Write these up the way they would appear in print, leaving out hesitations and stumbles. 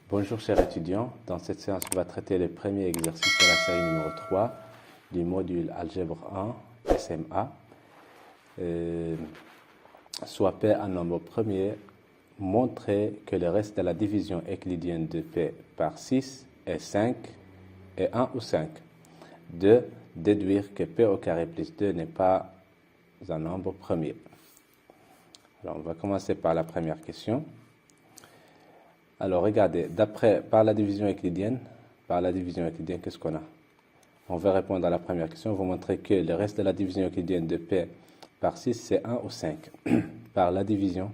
Bonjour chers étudiants, dans cette séance on va traiter le premier exercice de la série numéro 3 du module Algèbre 1 SMA. Soit P un nombre premier, montrer que le reste de la division euclidienne de P par 6 est 5 et 1 ou 5. 2. Déduire que P au carré plus 2 n'est pas un nombre premier. Alors on va commencer par la première question. Alors, regardez, par la division euclidienne, qu'est-ce qu'on a? On va répondre à la première question. On va montrer que le reste de la division euclidienne de P par 6, c'est 1 ou 5. Par la division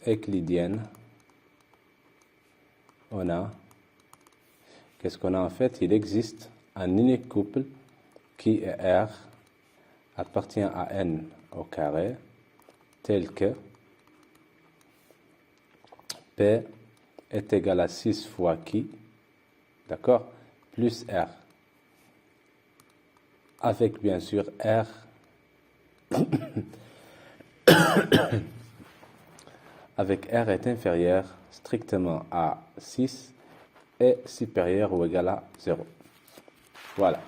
euclidienne, on a, qu'est-ce qu'on a en fait? Il existe un unique couple qui est R, appartient à N au carré, tel que P est égal à 6 fois qui, d'accord, plus R, avec bien sûr R, avec R est inférieur strictement à 6 et supérieur ou égal à 0. Voilà.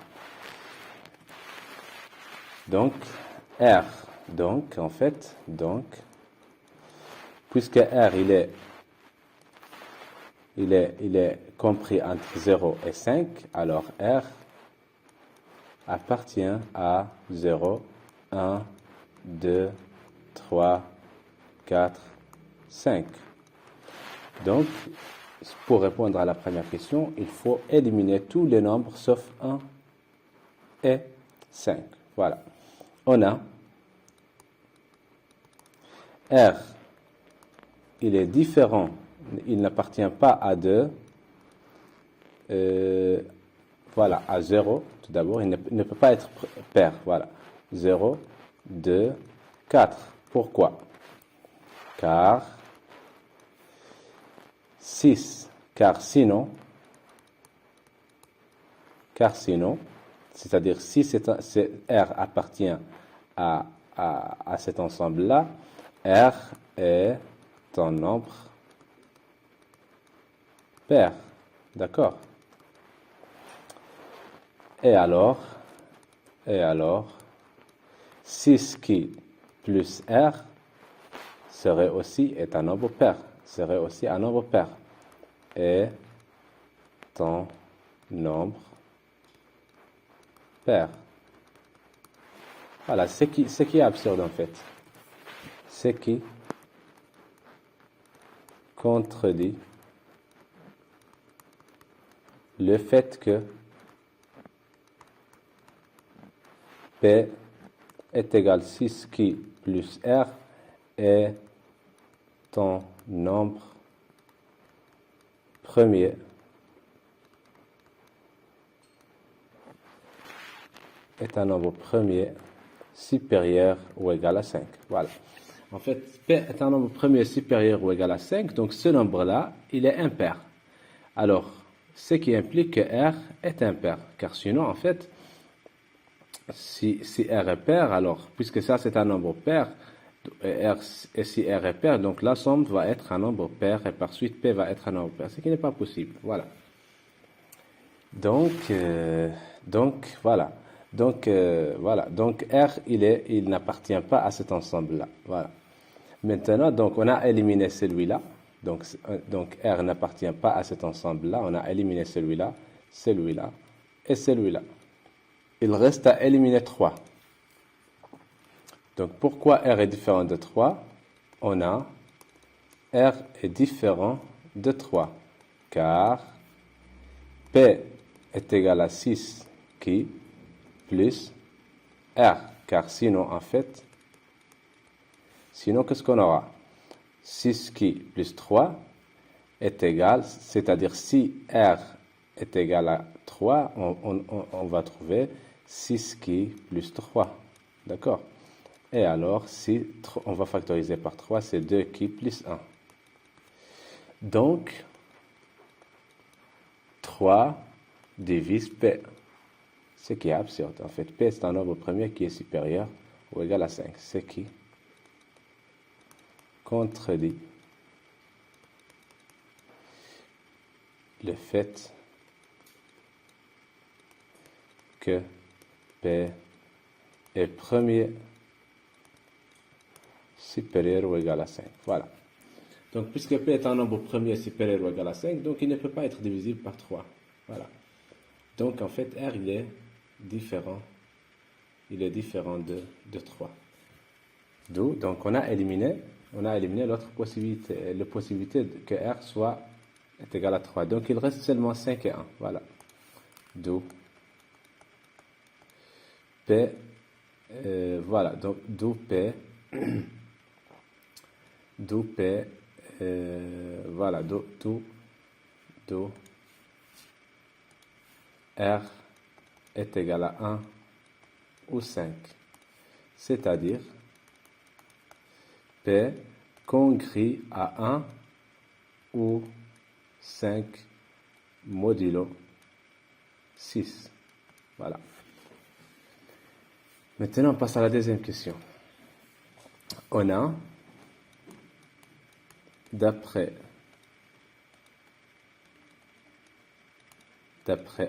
Donc, R, en fait, puisque R, il est compris entre 0 et 5, alors R appartient à 0, 1, 2, 3, 4, 5. Donc, pour répondre à la première question, il faut éliminer tous les nombres sauf 1 et 5. Voilà. On a R, il est différent, il n'appartient pas à 2, voilà, à 0, tout d'abord, il ne peut pas être pair, voilà, 0, 2, 4. Pourquoi? Car sinon, c'est-à-dire si R appartient à cet ensemble-là, R est un nombre pair, d'accord? Et alors, 6 qui plus R serait aussi un nombre pair, est un nombre pair. Voilà, ce qui est absurde en fait. Ce qui contredit le fait que P est égal à 6 qui plus R est un nombre premier supérieur ou égal à 5. Voilà. En fait, P est un nombre premier supérieur ou égal à 5, donc ce nombre-là, il est impair. Alors, ce qui implique que R est impair, car sinon, en fait, si R est pair, alors, puisque ça c'est un nombre pair, et si R est pair, donc la somme va être un nombre pair, et par suite P va être un nombre pair, ce qui n'est pas possible. Voilà. Donc, voilà. Donc, R, il n'appartient pas à cet ensemble-là. Voilà. Maintenant, donc, on a éliminé celui-là. Donc, R n'appartient pas à cet ensemble-là. On a éliminé celui-là et celui-là. Il reste à éliminer 3. Donc, pourquoi R est différent de 3? On a R est différent de 3, car P est égal à 6 qui plus R, car sinon, en fait, qu'est-ce qu'on aura? 6 qui plus 3 est égal, c'est-à-dire si R est égal à 3, on va trouver 6 qui plus 3, d'accord? Et alors, si on va factoriser par 3, c'est 2 qui plus 1. Donc, 3 divise P. Ce qui est absurde. En fait, P c'est un nombre premier qui est supérieur ou égal à 5. Ce qui contredit le fait que P est premier supérieur ou égal à 5. Voilà. Donc, puisque P est un nombre premier supérieur ou égal à 5, donc il ne peut pas être divisible par 3. Voilà. Donc, en fait, R, il est différent de 3. D'où, donc, on a éliminé l'autre possibilité, la possibilité que R est égal à 3. Donc, il reste seulement 5 et 1. Voilà. D'où P, voilà, donc d'où P, voilà, d'où R est égal à 1 ou 5. C'est-à-dire, P congrie à 1 ou 5 modulo 6. Voilà. Maintenant, on passe à la deuxième question. On a, d'après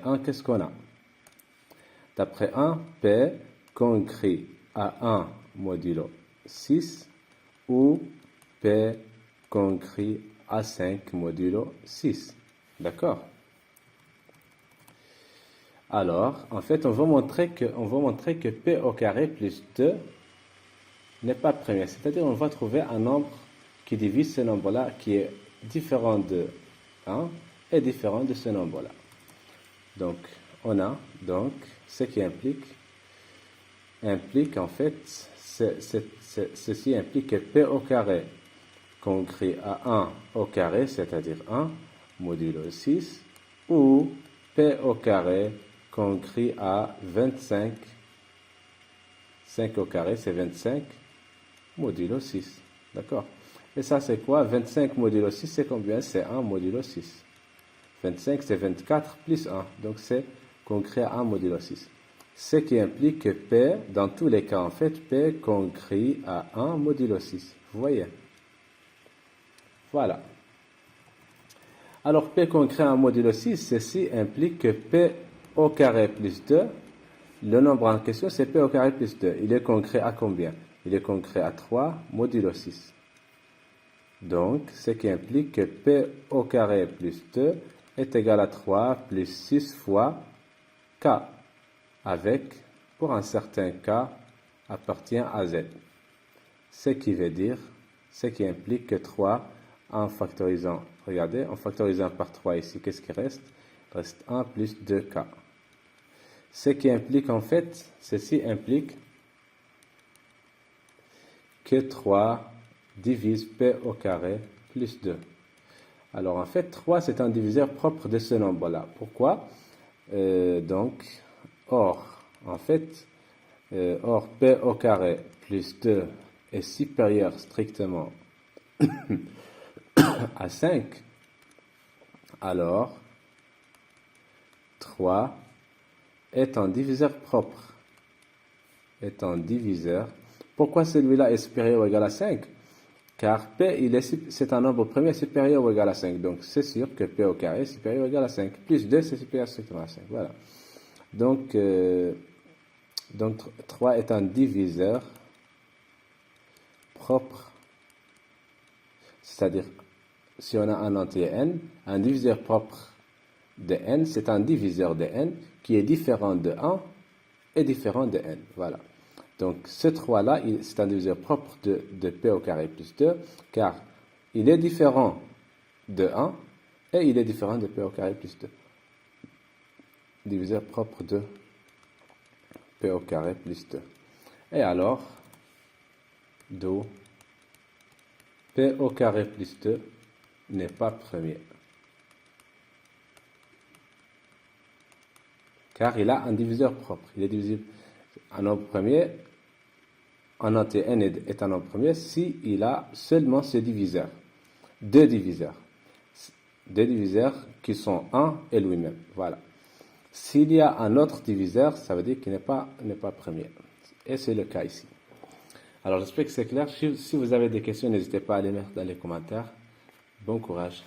1, qu'est-ce qu'on a? D'après 1, P congrie à 1 modulo 6 ou P congrie à 5 modulo 6. D'accord? Alors, en fait, on va montrer que P au carré plus 2 n'est pas premier. C'est-à-dire, on va trouver un nombre qui divise ce nombre-là, qui est différent de 1 et différent de ce nombre-là. Donc, on a, donc, ce qui implique en fait, ceci implique que P au carré congrie à 1 au carré, c'est-à-dire 1 modulo 6, ou P au carré congrie à 25, 5 au carré, c'est 25 modulo 6. D'accord? Et ça, c'est quoi? 25 modulo 6, c'est combien? C'est 1 modulo 6. 25, c'est 24 plus 1. Donc, c'est congrie à 1 modulo 6. Ce qui implique que P, dans tous les cas, en fait, P congrie à 1 modulo 6. Vous voyez? Voilà. Alors, P congrie à 1 modulo 6, ceci implique que P au carré plus 2, le nombre en question, c'est P au carré plus 2. Il est congrie à combien? Il est congrie à 3 modulo 6. Donc, ce qui implique que P au carré plus 2 est égal à 3 plus 6 fois K, avec, pour un certain K, appartient à Z. Ce qui implique que 3, en factorisant, regardez, en factorisant par 3 ici, qu'est-ce qui reste? Il reste 1 plus 2K. Ce qui implique, en fait, ceci implique que 3 divise P au carré plus 2. Alors, en fait, 3, c'est un diviseur propre de ce nombre-là. Pourquoi? Or, P au carré plus 2 est supérieur strictement à 5, alors 3 est un diviseur propre. Pourquoi celui-là est supérieur ou égal à 5? Car P, c'est un nombre premier supérieur ou égal à 5. Donc, c'est sûr que P au carré est supérieur ou égal à 5. Plus 2, c'est supérieur strictement à 5. Voilà. Donc 3 est un diviseur propre. C'est-à-dire, si on a un entier n, un diviseur propre de n, c'est un diviseur de n qui est différent de 1 et différent de n. Voilà. Donc, ce 3-là, c'est un diviseur propre de P au carré plus 2, car il est différent de 1 et il est différent de P au carré plus 2. Diviseur propre de P au carré plus 2. Et alors, d'où P au carré plus 2 n'est pas premier. Car il a un diviseur propre. Il est divisible. Un nombre premier, un entier n est un nombre premier si il a seulement ce diviseur. Deux diviseurs qui sont 1 et lui-même. Voilà. S'il y a un autre diviseur, ça veut dire qu'il n'est pas premier. Et c'est le cas ici. Alors, j'espère que c'est clair. Si vous avez des questions, n'hésitez pas à les mettre dans les commentaires. Bon courage.